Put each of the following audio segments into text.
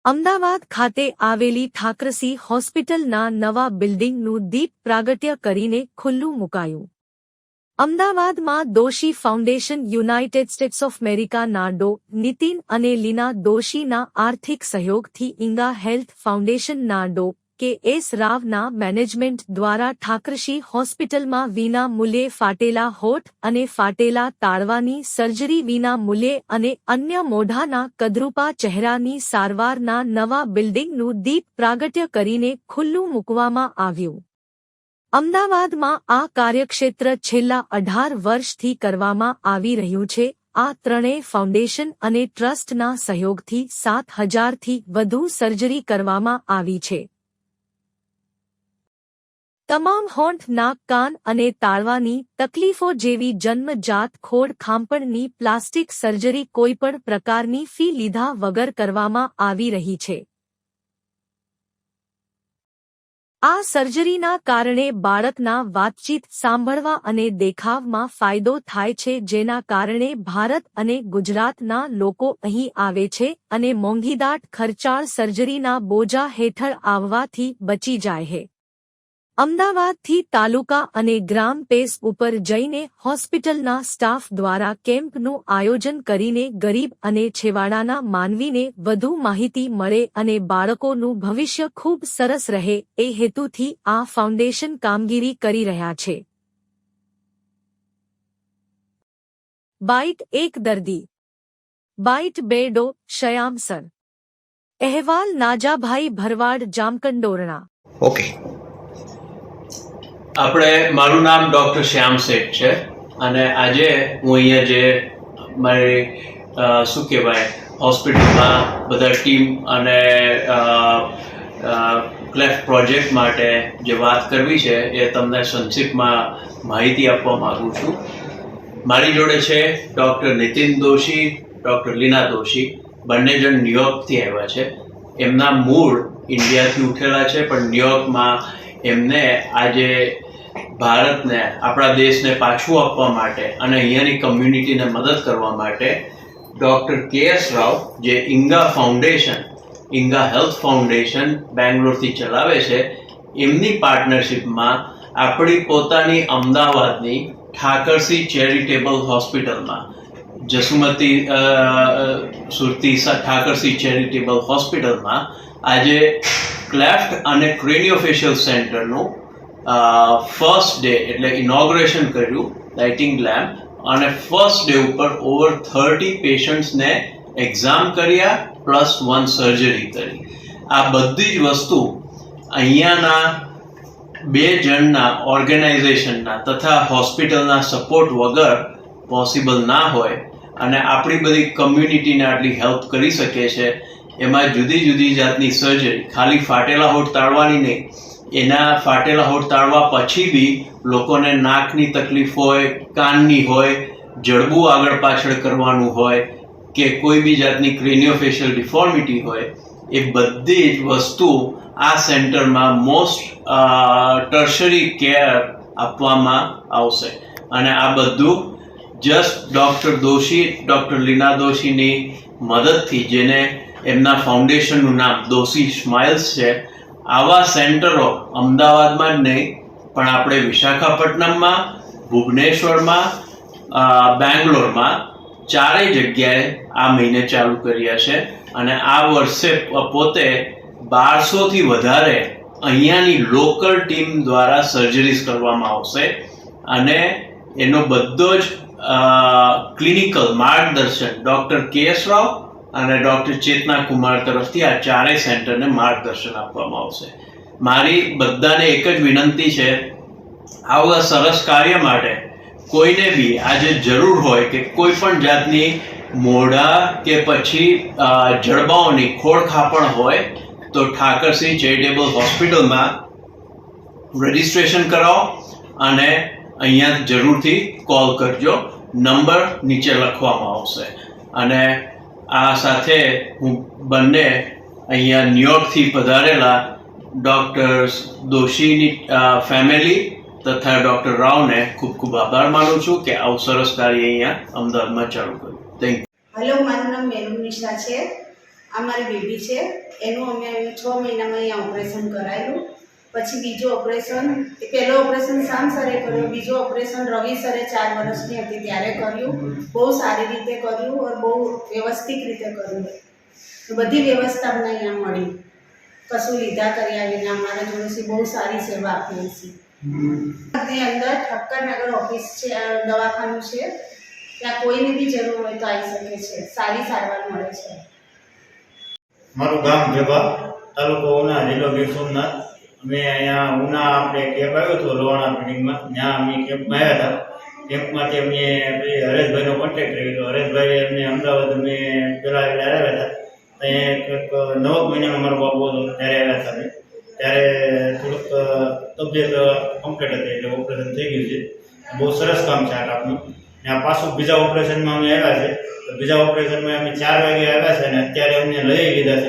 અમદાવાદ ખાતે આવેલી ઠાકરસી હોસ્પિટલના નવા બિલ્ડિંગનું દીપ પ્રાગટ્ય કરીને ખુલ્લું મુકાયું. અમદાવાદમાં Doshi foundation United states of અમેરિકાના ડો. નીતિન અને લીના દોશીના આર્થિક સહયોગથી ઇંગા હેલ્થ ફાઉન્ડેશનના ડો. કે. એસ. રાવના મેનેજમેન્ટ દ્વારા ઠાકરસી હોસ્પિટલમાં વિના મૂલ્યે ફાટેલા હોઠ અને ફાટેલા તાળવાની સર્જરી વિના મૂલ્યે અને અન્ય મોઢાના કદરૂપા ચહેરાની સારવારના નવા બિલ્ડિંગનું દીપ પ્રાગટ્ય કરીને ખુલ્લું મૂકવામાં આવ્યું. અમદાવાદમાં આ કાર્યક્ષેત્ર છેલ્લા 18 વર્ષથી કરવામાં આવી રહ્યું છે. આ ત્રણેય ફાઉન્ડેશન અને ટ્રસ્ટના સહયોગથી 7,000થી વધુ સર્જરી કરવામાં આવી છે. તમામ હોઠ, નાક, કાન અને તાળવાની તકલીફો જેવી જન્મજાત ખોડ ખાંપણની પ્લાસ્ટિક સર્જરી કોઈપણ પ્રકારની ફી લીધા વગર કરવામાં આવી રહી છે. આ સર્જરીના કારણે બાળકના વાતચીત, સાંભળવા અને દેખાવમાં ફાયદો થાય છે, જેના કારણે ભારત અને ગુજરાતના લોકો અહીં આવે છે અને મોંઘીદાટ ખર્ચાળ સર્જરીના બોજા હેઠળ આવવાથી બચી જાય છે. અમદાવાદથી તાલુકા અને ગ્રામ પેસ ઉપર જઈને હોસ્પિટલના સ્ટાફ દ્વારા કેમ્પનું આયોજન કરીને ગરીબ અને છેવાડાના માનવીને વધુ માહિતી મળે અને બાળકોનું ભવિષ્ય ખૂબ સરસ રહે એ હેતુથી આ ફાઉન્ડેશન કામગીરી કરી રહ્યા છે. બાઇટ 1 દર્દી, બાઇટ 2 ડો. શ્યામ સર. અહેવાલ નાજાભાઈ ભરવાડ, જામકંડોરણા. ઓકે. મારું નામ ડૉક્ટર શ્યામ શેઠ છે અને આજે હું અહીંયા જે મારી હોસ્પિટલમાં બધા ટીમ અને ક્લેફ્ટ પ્રોજેક્ટ માટે જે વાત કરવી છે એ તમને સંક્ષિપ્તમાં માહિતી આપવા માગું છું. મારી જોડે છે ડૉક્ટર નીતિન દોશી, ડૉક્ટર લીના દોશી. બંને જણ ન્યુયોર્કથી આવ્યા છે. એમના મૂળ ઇન્ડિયાથી ઉઠેલા છે, પણ ન્યુયોર્કમાં એમને આજે ભારતને, આપણા દેશને પાછું આપવા માટે અને અહીંયાની કમ્યુનિટીને મદદ કરવા માટે ડૉક્ટર કે. એસ. રાવ, જે ઇંગા ફાઉન્ડેશન, ઇંગા હેલ્થ ફાઉન્ડેશન બેંગ્લોરથી ચલાવે છે, એમની પાર્ટનરશિપમાં આપણી પોતાની અમદાવાદની ઠાકરસી ચેરિટેબલ હોસ્પિટલમાં, જસુમતી સુરતી ઠાકરસી ચેરિટેબલ હોસ્પિટલમાં આજે ક્લેફ્ટ અને ક્રેનિયોફેશિયલ સેન્ટરનું ફર્સ્ટ ડે એટલે ઇનોગ્રેશન કર્યું, લાઇટિંગ લેમ્પ, અને ફર્સ્ટ ડે ઉપર ઓવર 30 પેશન્ટ્સને એક્ઝામ કર્યા પ્લસ 1 સર્જરી કરી. આ બધી જ વસ્તુ અહીંયાના 2 જણના ઓર્ગેનાઇઝેશનના તથા હોસ્પિટલના સપોર્ટ વગર પોસિબલ ના હોય અને આપણી બધી કમ્યુનિટીને આટલી હેલ્પ કરી શકે છે. એમાં જુદી જુદી જાતની સર્જરી, ખાલી ફાટેલા હોઠ તાળવાની નહીં, એના ફાટેલા હોઠ તાળવા પછી બી લોકોને નાકની તકલીફ હોય, કાનની હોય, જડબું આગળ પાછળ કરવાનું હોય કે કોઈ બી જાતની ક્રેનિયોફેશિયલ ડિફોર્મિટી હોય, એ બધી જ વસ્તુ આ સેન્ટરમાં મોસ્ટ ટર્શરી કેર આપવામાં આવશે. અને આ બધું જસ્ટ ડૉક્ટર દોશી, ડૉક્ટર લીના દોશીની મદદથી, જેને એમના ફાઉન્ડેશનનું નામ દોશી સ્માઇલ્સ છે. આવા સેન્ટરો અમદાવાદમાં જ નહીં પણ આપણે વિશાખાપટ્ટનમમાં, ભુવનેશ્વરમાં, બેંગ્લોરમાં, 4 જગ્યાએ આ મહિને ચાલુ કર્યા છે. અને આ વર્ષે પોતે 1200થી વધારે અહીંયાની લોકલ ટીમ દ્વારા સર્જરીઝ કરવામાં આવશે અને એનો બધો જ ક્લિનિકલ માર્ગદર્શન ડૉક્ટર કે. એસ. રાવ અને ડૉક્ટર ચેતના કુમાર તરફથી આ 4 સેન્ટરને માર્ગદર્શન આપવામાં આવશે. મારી બધાને એક જ વિનંતી છે, આવા સરસ કાર્ય માટે કોઈને બી આજે જરૂર હોય કે કોઈ પણ જાતની મોઢા કે પછી જડબાઓની ખોડ ખાપણ હોય તો ઠાકરસી ચેરિટેબલ હોસ્પિટલમાં રજિસ્ટ્રેશન કરાવો અને અહીંયા જરૂરથી કોલ કરજો. નંબર નીચે લખવામાં આવશે. અને આ સાથે હું બંને અહીંયા ન્યુયોર્કથી પધારેલા ડૉક્ટર દોશીની ફેમિલી તથા ડૉક્ટર રાવને ખૂબ ખૂબ આભાર માનું છું કે આવું સરસ કાર્ય અહીંયા અમદાવાદમાં ચાલુ કર્યું. Thank you. હેલો, મારું નામ મેરુનિશા છે. આ મારી બેબી છે, એનું અમે 6 મહિનામાં અહીંયા ઓપરેશન કરાયેલું. પછી બીજું ઓપરેશન, પહેલું ઓપરેશન શામ સરે કર્યું, બીજું ઓપરેશન રવિ સરે 4 વર્ષની હતી ત્યારે કર્યું. બહુ સારી રીતે કર્યું અને બહુ વ્યવસ્થિત રીતે કર્યું. તો બધી વ્યવસ્થા અમને અહીંયા મળી, કશું લીધા કર્યા વિના અમારા જોડેથી બહુ સારી સેવા આપી છે. ની અંદર ઠક્કરનગર ઓફિસ છે, દવાખાનું છે, ત્યાં કોઈને બી જરૂર હોય તો આવી શકે છે, સારી સારવાર મળે છે. મારું ગામ જેબા, તાલુકો ઉના, જિલ્લો ગીર સોમનાથ. અમે અહીંયા ઉના આપણે કેમ્પ આવ્યો હતો લોહાણા બિલ્ડિંગમાં, ત્યાં અમે કેમ્પમાં આવ્યા હતા. કેમ્પમાંથી અમને પેલી હરેશભાઈનો કોન્ટેક્ટ રહ્યો. હરેશભાઈ અમને અમદાવાદ અમે પહેલાં આવ્યા હતા. ત્યાં 9 મહિનાનો મારો બાબુ હતો ત્યારે આવ્યા હતા. ત્યારે થોડુંક તબિયત કમ્પ્લીટ હતી એટલે ઓપરેશન થઈ ગયું છે. બહુ સરસ કામ છે આ કામનું. ત્યાં પાછું બીજા ઓપરેશનમાં અમે આવ્યા છે. તો બીજા ઓપરેશનમાં અમે 4 વાગે આવ્યા છે અને અત્યારે અમને લઈ લીધા છે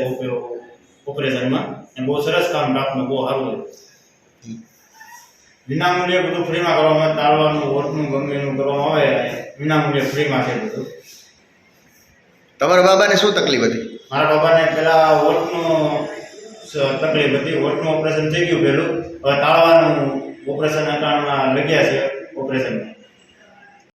ઓપરેશનમાં. બહુ સરસ કામ કાપનું, બહુ સારું છે. વિનામૂલ્યે બધું ફ્રીમાં કરવામાં આવે, તાળવાનું, વોટનું, ગમે એનું કરવામાં આવે, વિનામૂલ્યે ફ્રીમાં છે બધું. તમારા બાબાને શું તકલીફ હતી? મારા બાબાને પેલા વોટનું તકલીફ હતી. વોટનું ઓપરેશન થઈ ગયું પહેલું. હવે તાળવાનું ઓપરેશન અટાણમાં લગ્યા છે ઓપરેશન.